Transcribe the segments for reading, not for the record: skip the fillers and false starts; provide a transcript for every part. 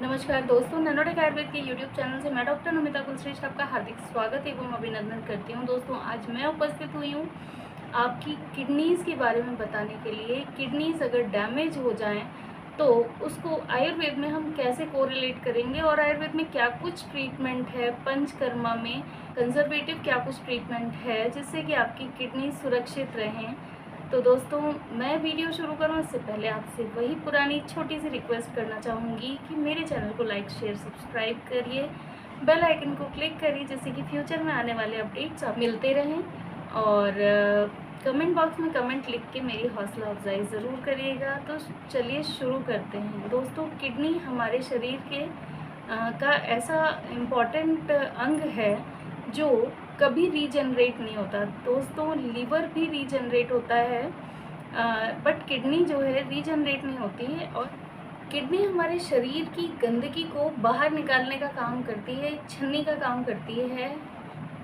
नमस्कार दोस्तों, नैनोटेक आयुर्वेद के यूट्यूब चैनल से मैं डॉक्टर नमिता कुलश्रेष्ठ आपका हार्दिक स्वागत एवं अभिनंदन करती हूं। दोस्तों, आज मैं उपस्थित हुई हूं आपकी किडनीज़ के बारे में बताने के लिए। किडनीज़ अगर डैमेज हो जाएं तो उसको आयुर्वेद में हम कैसे कोरिलेट करेंगे और आयुर्वेद में क्या कुछ ट्रीटमेंट है, पंचकर्मा में कंजर्वेटिव क्या कुछ ट्रीटमेंट है जिससे कि आपकी किडनी सुरक्षित रहें। तो दोस्तों, मैं वीडियो शुरू करूं इससे पहले आपसे वही पुरानी छोटी सी रिक्वेस्ट करना चाहूँगी कि मेरे चैनल को लाइक शेयर सब्सक्राइब करिए, बेल आइकन को क्लिक करिए जिससे कि फ्यूचर में आने वाले अपडेट्स आप मिलते रहें। और कमेंट बॉक्स में कमेंट लिख के मेरी हौसला अफजाई ज़रूर करिएगा। तो चलिए शुरू करते हैं। दोस्तों, किडनी हमारे शरीर के का ऐसा इम्पॉर्टेंट अंग है जो कभी रीजनरेट नहीं होता। दोस्तों, लीवर भी रीजनरेट होता है बट किडनी जो है रीजनरेट नहीं होती है। और किडनी हमारे शरीर की गंदगी को बाहर निकालने का काम करती है, छन्नी का काम करती है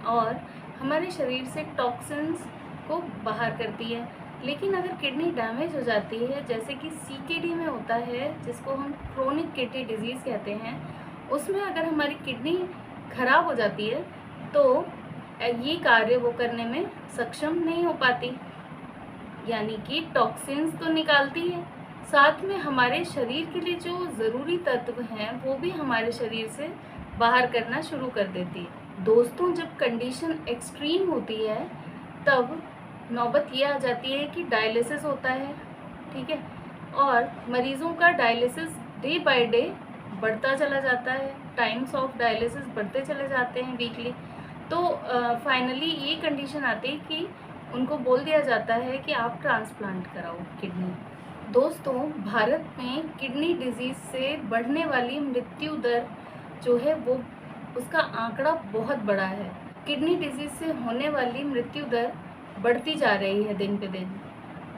और हमारे शरीर से टॉक्सिन्स को बाहर करती है। लेकिन अगर किडनी डैमेज हो जाती है, जैसे कि सीकेडी में होता है जिसको हम क्रोनिक किडनी डिजीज़ कहते हैं, उसमें अगर हमारी किडनी खराब हो जाती है तो ये कार्य वो करने में सक्षम नहीं हो पाती, यानी कि टॉक्सिन्स तो निकालती है, साथ में हमारे शरीर के लिए जो ज़रूरी तत्व हैं वो भी हमारे शरीर से बाहर करना शुरू कर देती है। दोस्तों, जब कंडीशन एक्सट्रीम होती है तब नौबत ये आ जाती है कि डायलिसिस होता है, ठीक है, और मरीज़ों का डायलिसिस डे बाय डे बढ़ता चला जाता है, टाइम्स ऑफ डायलिसिस बढ़ते चले जाते हैं वीकली। तो फाइनली ये कंडीशन आती है कि उनको बोल दिया जाता है कि आप ट्रांसप्लांट कराओ किडनी। दोस्तों, भारत में किडनी डिजीज़ से बढ़ने वाली मृत्यु दर जो है वो उसका आंकड़ा बहुत बड़ा है। किडनी डिजीज़ से होने वाली मृत्यु दर बढ़ती जा रही है दिन पे दिन।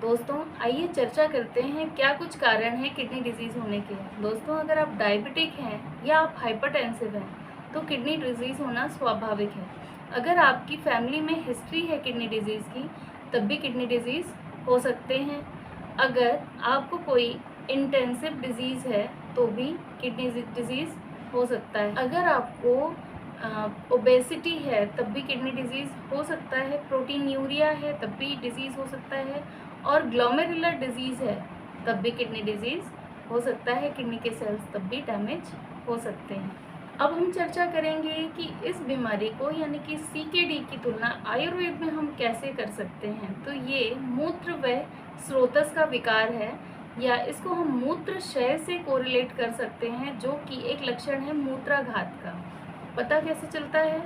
दोस्तों, आइए चर्चा करते हैं क्या कुछ कारण है किडनी डिजीज़ होने के। दोस्तों, अगर आप डायबिटिक हैं या आप हाइपरटेंसिव हैं तो किडनी डिजीज़ होना स्वाभाविक है। अगर आपकी फैमिली में हिस्ट्री है किडनी डिजीज़ की तब भी किडनी डिजीज़ हो सकते हैं। अगर आपको कोई इंटेंसिव डिजीज़ है तो भी किडनी डिजीज़ हो सकता है। अगर आपको ओबेसिटी है तब भी किडनी डिजीज़ हो सकता है। प्रोटीन यूरिया है तब भी डिजीज़ हो सकता है। और ग्लोमेरुलर डिजीज़ है तब भी किडनी डिजीज़ हो सकता है। किडनी के सेल्स तब भी डैमेज हो सकते हैं। अब हम चर्चा करेंगे कि इस बीमारी को यानी कि सीकेडी की तुलना आयुर्वेद में हम कैसे कर सकते हैं। तो ये मूत्र व स्रोतस का विकार है या इसको हम मूत्रक्षय से कोरिलेट कर सकते हैं, जो कि एक लक्षण है मूत्राघात का। पता कैसे चलता है?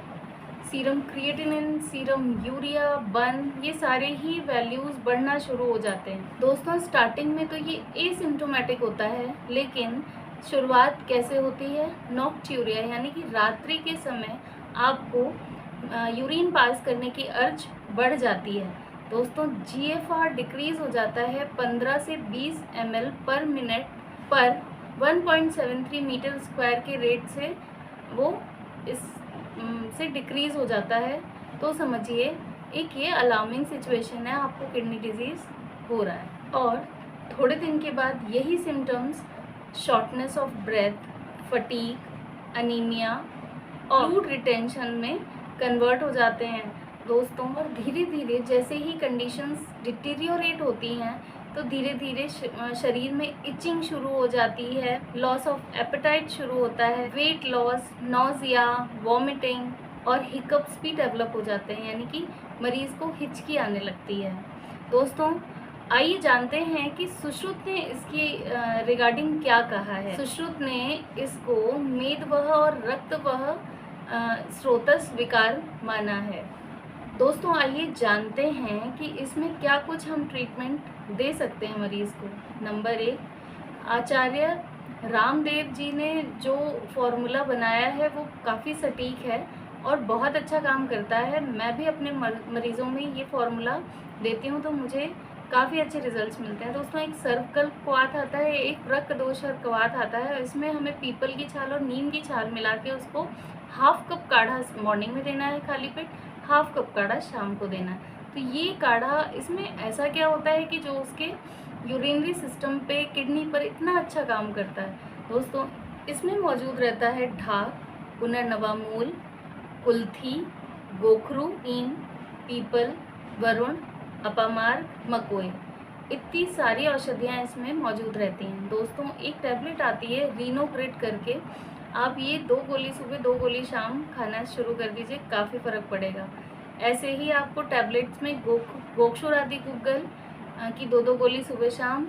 Serum creatinine, serum urea, burn, ये सारे ही वैल्यूज़ बढ़ना शुरू हो जाते हैं। दोस्तों, स्टार्टिंग में तो ये एसिम्प्टोमेटिक होता है, लेकिन शुरुआत कैसे होती है? नॉक्ट्यूरिया यानी कि रात्रि के समय आपको यूरिन पास करने की अर्ज बढ़ जाती है। दोस्तों, जीएफआर डिक्रीज़ हो जाता है 15 से 20 ml पर मिनट पर 1.73 मीटर स्क्वायर के रेट से वो इस से डिक्रीज़ हो जाता है। तो समझिए एक ये अलार्मिंग सिचुएशन है, आपको किडनी डिजीज़ हो रहा है। और थोड़े दिन के बाद यही symptoms shortness of breath, fatigue, anaemia और फ्लूइड रिटेंशन में कन्वर्ट हो जाते हैं। दोस्तों, और धीरे धीरे जैसे ही कंडीशंस डिटीरियोरेट होती हैं तो धीरे धीरे शरीर में इचिंग शुरू हो जाती है, लॉस ऑफ एपेटाइट शुरू होता है, वेट लॉस, नॉजिया, वॉमिटिंग और हिकअप्स भी डेवलप हो जाते हैं, यानी कि मरीज़ को हिचकी आने लगती है। दोस्तों, आइए जानते हैं कि सुश्रुत ने इसकी रिगार्डिंग क्या कहा है। सुश्रुत ने इसको मेदवह और रक्तवह स्रोतस विकार माना है। दोस्तों, आइए जानते हैं कि इसमें क्या कुछ हम ट्रीटमेंट दे सकते हैं मरीज़ को। नंबर 1, आचार्य रामदेव जी ने जो फॉर्मूला बनाया है वो काफ़ी सटीक है और बहुत अच्छा काम करता है। मैं भी अपने मरीज़ों में ये फॉर्मूला देती हूँ तो मुझे काफ़ी अच्छे रिजल्ट्स मिलते हैं। दोस्तों, एक सर्वकल्प क्वाथ आता है, एक वृक्क दोषर क्वाथ आता है। इसमें हमें पीपल की छाल और नीम की छाल मिला के उसको हाफ कप काढ़ा मॉर्निंग में देना है खाली पेट, हाफ कप काढ़ा शाम को देना है। तो ये काढ़ा, इसमें ऐसा क्या होता है कि जो उसके यूरिनरी सिस्टम पे, किडनी पर इतना अच्छा काम करता है। दोस्तों, इसमें मौजूद रहता है ढाक, पुनर्नवा मूल, कुल्थी, गोखरू, नीम, पीपल, वरुण, अपामार्ग, मकोई। इतनी सारी औषधियाँ इसमें मौजूद रहती हैं। दोस्तों एक टैबलेट आती है रीनोग्रिड करके, आप ये 2 गोली सुबह 2 गोली शाम खाना शुरू कर दीजिए, काफ़ी फ़र्क पड़ेगा। ऐसे ही आपको टैबलेट्स में गोक्षुरादि गुग्गल की 2-2 गोली सुबह शाम,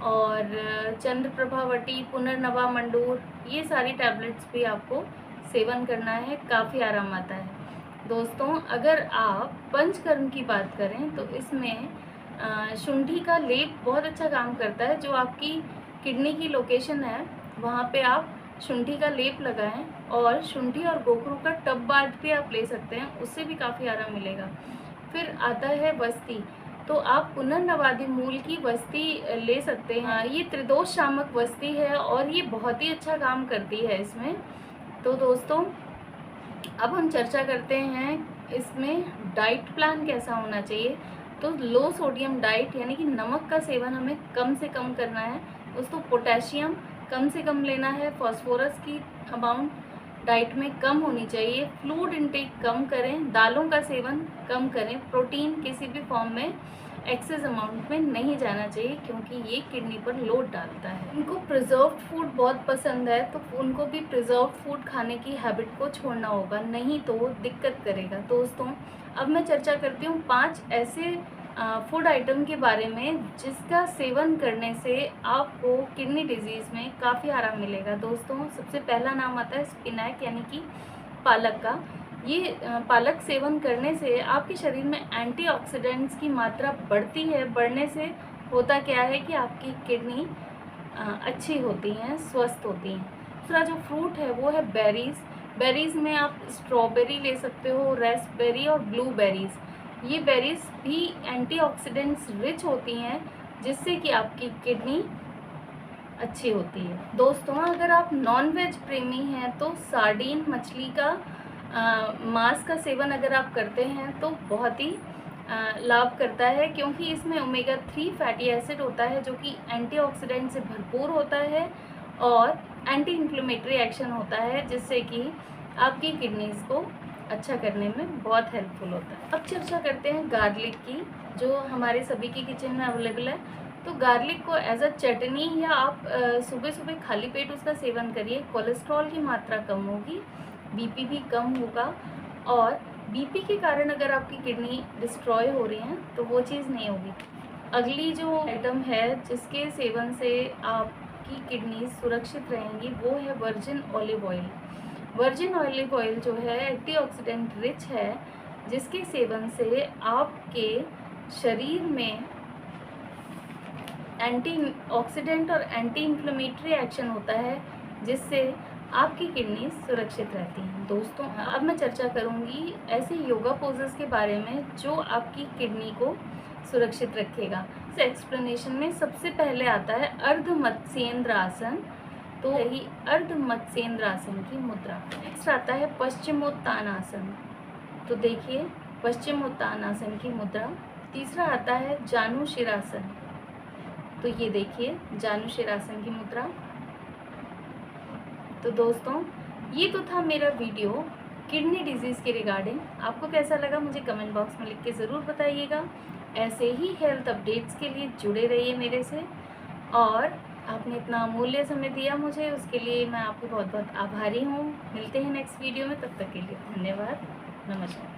और चंद्रप्रभावटी, पुनर्नवा मंडूर, ये सारी टैबलेट्स भी आपको सेवन करना है, काफ़ी आराम आता है। दोस्तों अगर आप पंचकर्म की बात करें तो इसमें शुंठी का लेप बहुत अच्छा काम करता है। जो आपकी किडनी की लोकेशन है वहाँ पे आप शुंठी का लेप लगाएं, और शुंठी और गोखरू का टब बाथ भी आप ले सकते हैं, उससे भी काफ़ी आराम मिलेगा। फिर आता है वस्ती, तो आप पुनर्नवादि मूल की वस्ती ले सकते हैं। ये त्रिदोष शामक वस्ती है और ये बहुत ही अच्छा काम करती है इसमें। तो दोस्तों अब हम चर्चा करते हैं इसमें डाइट प्लान कैसा होना चाहिए। तो लो सोडियम डाइट, यानी कि नमक का सेवन हमें कम से कम करना है। दोस्तों पोटेशियम कम से कम लेना है, फास्फोरस की अमाउंट डाइट में कम होनी चाहिए, फ्लूइड इनटेक कम करें, दालों का सेवन कम करें, प्रोटीन किसी भी फॉर्म में एक्सेस अमाउंट में नहीं जाना चाहिए, क्योंकि ये किडनी पर लोड डालता है। उनको प्रिजर्व्ड फूड बहुत पसंद है, तो उनको भी प्रिजर्व्ड फूड खाने की हैबिट को छोड़ना होगा, नहीं तो वो दिक्कत करेगा। दोस्तों अब मैं चर्चा करती हूँ 5 ऐसे फूड आइटम के बारे में जिसका सेवन करने से आपको किडनी डिजीज़ में काफ़ी आराम मिलेगा। दोस्तों सबसे पहला नाम आता है स्पिनाक, यानी कि पालक का। ये पालक सेवन करने से आपके शरीर में एंटीऑक्सीडेंट्स की मात्रा बढ़ती है। बढ़ने से होता क्या है कि आपकी किडनी अच्छी होती हैं, स्वस्थ होती हैं। दूसरा जो फ्रूट है वो है बेरीज़। बेरीज़ में आप स्ट्रॉबेरी ले सकते हो, रास्पबेरी और ब्लूबेरीज़। ये बेरीज़ भी एंटीऑक्सीडेंट्स रिच होती हैं, जिससे कि आपकी किडनी अच्छी होती है। दोस्तों अगर आप नॉन वेज प्रेमी हैं तो सार्डीन मछली का मांस का सेवन अगर आप करते हैं तो बहुत ही लाभ करता है, क्योंकि इसमें ओमेगा 3 फैटी एसिड होता है जो कि एंटीऑक्सीडेंट से भरपूर होता है और एंटी इन्फ्लेमेटरी एक्शन होता है, जिससे कि आपकी किडनीज़ को अच्छा करने में बहुत हेल्पफुल होता है। अब चर्चा करते हैं गार्लिक की, जो हमारे सभी की किचन में अवेलेबल है। तो गार्लिक को एज अ चटनी या आप सुबह सुबह खाली पेट उसका सेवन करिए, कोलेस्ट्रॉल की मात्रा कम होगी, बीपी भी कम होगा, और बीपी के कारण अगर आपकी किडनी डिस्ट्रॉय हो रही हैं तो वो चीज़ नहीं होगी। अगली जो आइटम है जिसके सेवन से आपकी किडनी सुरक्षित रहेंगी वो है virgin olive oil. Virgin olive oil जो है एंटीऑक्सीडेंट रिच है, जिसके सेवन से आपके शरीर में एंटीऑक्सीडेंट और एंटी इन्फ्लेमेटरी एक्शन होता है, जिससे आपकी किडनी सुरक्षित रहती हैं। दोस्तों अब मैं चर्चा करूंगी ऐसे योगा पोजेस के बारे में जो आपकी किडनी को सुरक्षित रखेगा। इस एक्सप्लेनेशन में सबसे पहले आता है अर्ध मत्स्येंद्र आसन, तो यही अर्ध मत्स्येंद्र आसन की मुद्रा। नेक्स्ट आता है पश्चिमोत्तानासन, तो देखिए पश्चिमोत्तानासन की मुद्रा। तीसरा आता है जानुशिरासन, तो ये देखिए जानुशिरासन की मुद्रा। तो दोस्तों ये तो था मेरा वीडियो किडनी डिजीज़ के रिगार्डिंग। आपको कैसा लगा मुझे कमेंट बॉक्स में लिख के ज़रूर बताइएगा। ऐसे ही हेल्थ अपडेट्स के लिए जुड़े रहिए मेरे से, और आपने इतना अमूल्य समय दिया मुझे, उसके लिए मैं आपकी बहुत बहुत आभारी हूँ। मिलते हैं नेक्स्ट वीडियो में, तब तक के लिए धन्यवाद, नमस्कार।